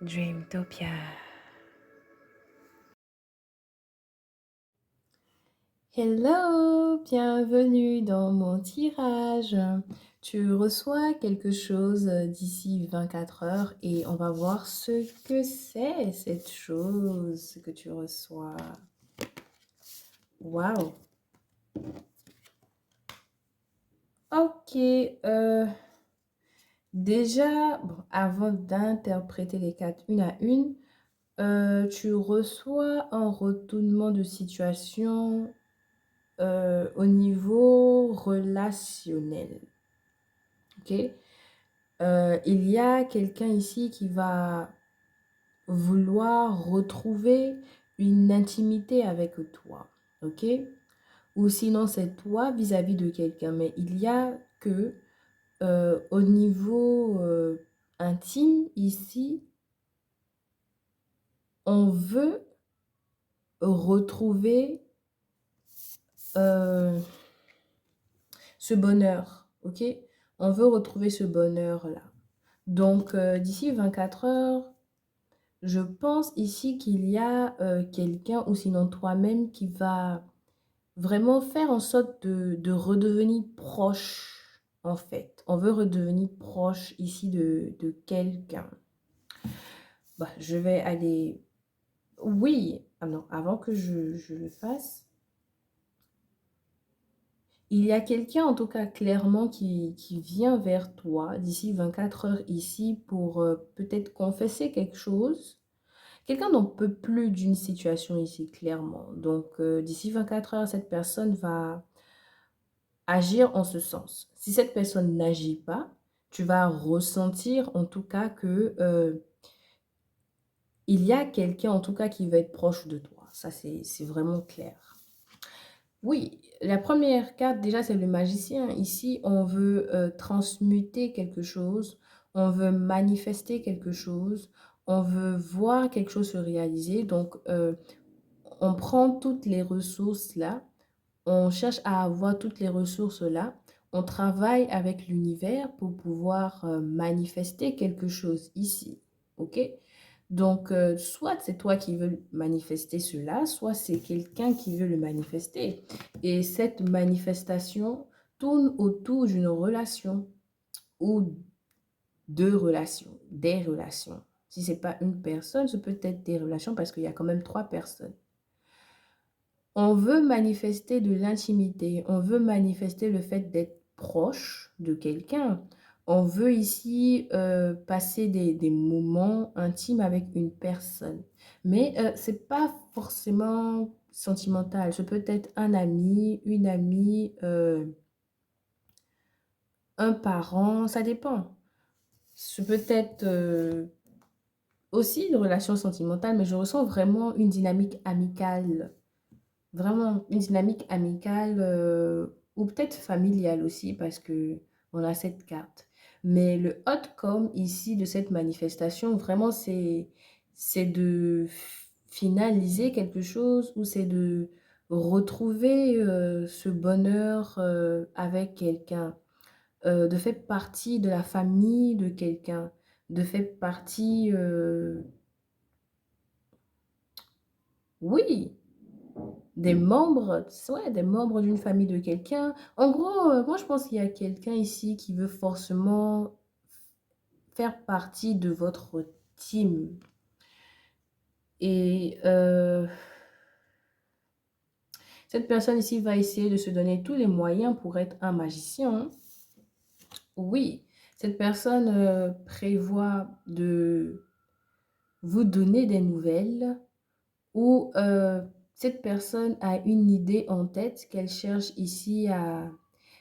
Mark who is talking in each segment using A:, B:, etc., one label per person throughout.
A: Dreamtopia. Hello, bienvenue dans mon tirage. Tu reçois quelque chose d'ici 24 heures et on va voir ce que c'est cette chose que tu reçois. Waouh. Ok, déjà, bon, avant d'interpréter les cartes une à une, tu reçois un retournement de situation au niveau relationnel. Ok? Il y a quelqu'un ici qui va vouloir retrouver une intimité avec toi. Ok? Ou sinon, c'est toi vis-à-vis de quelqu'un. Mais il y a que au niveau intime, ici, on veut retrouver euh, ce bonheur. Ok? On veut retrouver ce bonheur-là. Donc, d'ici 24 heures, je pense ici qu'il y a quelqu'un ou sinon toi-même qui va vraiment faire en sorte de redevenir proche, en fait. On veut redevenir proche ici de quelqu'un. Bah, je vais aller... Oui, ah non, avant que je le fasse, il y a quelqu'un en tout cas clairement qui vient vers toi d'ici 24 heures ici pour peut-être confesser quelque chose. Quelqu'un n'en peut plus d'une situation ici, clairement. Donc, d'ici 24 heures, cette personne va agir en ce sens. Si cette personne n'agit pas, tu vas ressentir en tout cas que il y a quelqu'un en tout cas qui va être proche de toi. Ça, c'est vraiment clair. Oui, la première carte, déjà, c'est le magicien. Ici, on veut transmuter quelque chose, on veut manifester quelque chose, on veut voir quelque chose se réaliser. Donc, on prend toutes les ressources là, on cherche à avoir toutes les ressources là, on travaille avec l'univers pour pouvoir manifester quelque chose ici, ok? Donc, soit c'est toi qui veux manifester cela, soit c'est quelqu'un qui veut le manifester. Et cette manifestation tourne autour d'une relation ou deux relations, des relations. Si ce n'est pas une personne, ce peut être des relations parce qu'il y a quand même trois personnes. On veut manifester de l'intimité, on veut manifester le fait d'être proche de quelqu'un. On veut ici passer des moments intimes avec une personne. Mais ce n'est pas forcément sentimental. Ce peut être un ami, une amie, un parent, ça dépend. Ce peut être aussi une relation sentimentale, mais je ressens vraiment une dynamique amicale. Vraiment une dynamique amicale ou peut-être familiale aussi parce que on a cette carte. Mais le outcome ici de cette manifestation, vraiment, c'est de finaliser quelque chose ou c'est de retrouver ce bonheur avec quelqu'un, de faire partie de la famille de quelqu'un, de faire partie, oui, des membres, ouais, des membres d'une famille de quelqu'un. En gros, moi je pense qu'il y a quelqu'un ici qui veut forcément faire partie de votre team. Et cette personne ici va essayer de se donner tous les moyens pour être un magicien. Oui, cette personne prévoit de vous donner des nouvelles ou cette personne a une idée en tête qu'elle cherche ici à...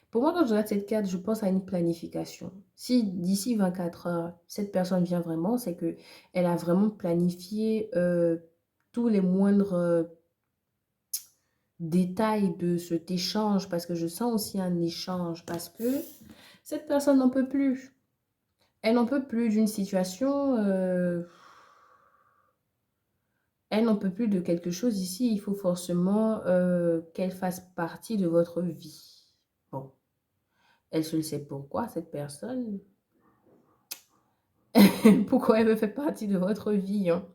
A: Pour moi, quand je regarde cette carte, je pense à une planification. Si d'ici 24 heures, cette personne vient vraiment, c'est que elle a vraiment planifié tous les moindres détails de cet échange, parce que je sens aussi un échange, parce que cette personne n'en peut plus. Elle n'en peut plus d'une situation, elle n'en peut plus de quelque chose ici. Il faut forcément qu'elle fasse partie de votre vie. Bon, elle se le sait pourquoi, cette personne. pourquoi elle me fait partie de votre vie, hein?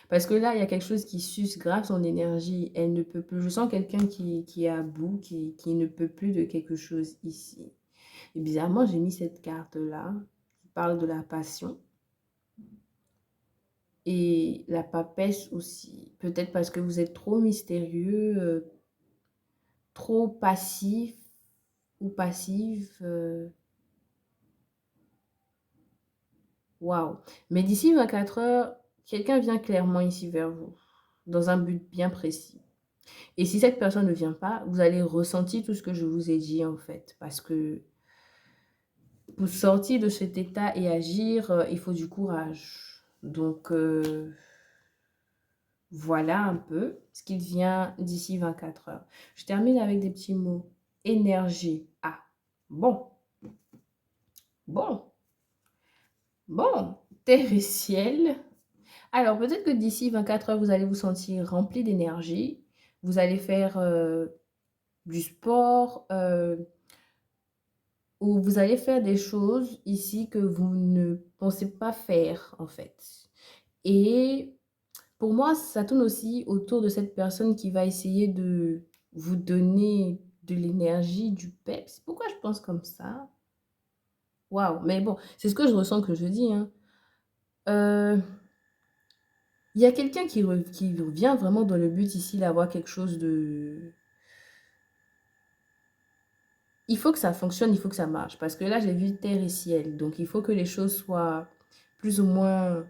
A: Parce que là, il y a quelque chose qui suce grave son énergie. Elle ne peut plus. Je sens quelqu'un qui est à bout, qui ne peut plus de quelque chose ici. Et bizarrement, j'ai mis cette carte-là qui parle de la passion et la papesse aussi. Peut-être parce que vous êtes trop mystérieux, trop passif ou passive. Waouh! Mais d'ici 24 heures, quelqu'un vient clairement ici vers vous, dans un but bien précis. Et si cette personne ne vient pas, vous allez ressentir tout ce que je vous ai dit en fait. Parce que pour sortir de cet état et agir, il faut du courage. Donc, voilà un peu ce qu'il vient d'ici 24 heures. Je termine avec des petits mots. Énergie. Ah, bon, bon, bon. Terre et ciel. Alors, peut-être que d'ici 24 heures, vous allez vous sentir rempli d'énergie. Vous allez faire du sport ou vous allez faire des choses ici que vous ne pensez pas faire, en fait. Et pour moi, ça tourne aussi autour de cette personne qui va essayer de vous donner de l'énergie, du peps. Pourquoi je pense comme ça? Waouh! Mais bon, c'est ce que je ressens que je dis, hein. Heu, il y a quelqu'un qui revient vraiment dans le but ici d'avoir quelque chose de il faut que ça fonctionne, il faut que ça marche parce que là, j'ai vu terre et ciel, donc il faut que les choses soient plus ou moins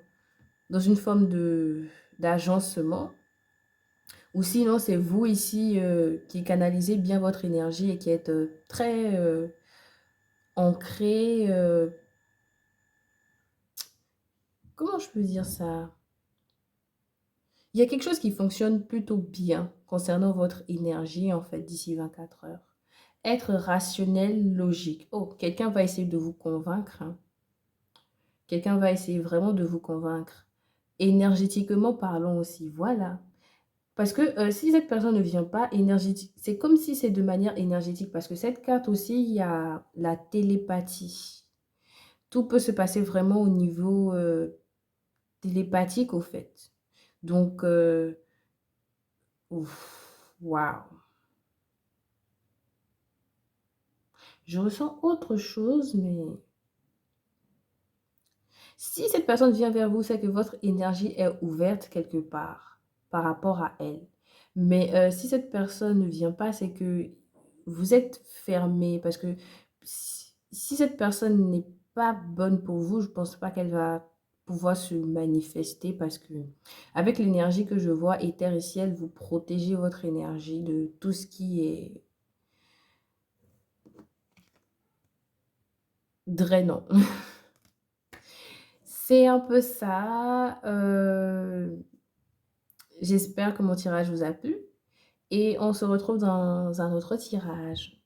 A: dans une forme de d'agencement. Ou sinon, c'est vous ici qui canalisez bien votre énergie et qui êtes très ancré. Comment je peux dire ça? Il y a quelque chose qui fonctionne plutôt bien concernant votre énergie, en fait, d'ici 24 heures. Être rationnel, logique. Oh, quelqu'un va essayer de vous convaincre, hein. Quelqu'un va essayer vraiment de vous convaincre. Énergétiquement parlant aussi, voilà. Parce que si cette personne ne vient pas énergétique, c'est comme si c'est de manière énergétique. Parce que cette carte aussi, il y a la télépathie. Tout peut se passer vraiment au niveau télépathique, au fait. Donc, ouf, waouh. Je ressens autre chose, mais si cette personne vient vers vous, c'est que votre énergie est ouverte quelque part par rapport à elle. Mais si cette personne ne vient pas, c'est que vous êtes fermé parce que si cette personne n'est pas bonne pour vous, je pense pas qu'elle va pouvoir se manifester parce que avec l'énergie que je vois, éther et ciel, vous protégez votre énergie de tout ce qui est drainant. C'est un peu ça. J'espère que mon tirage vous a plu et on se retrouve dans un autre tirage.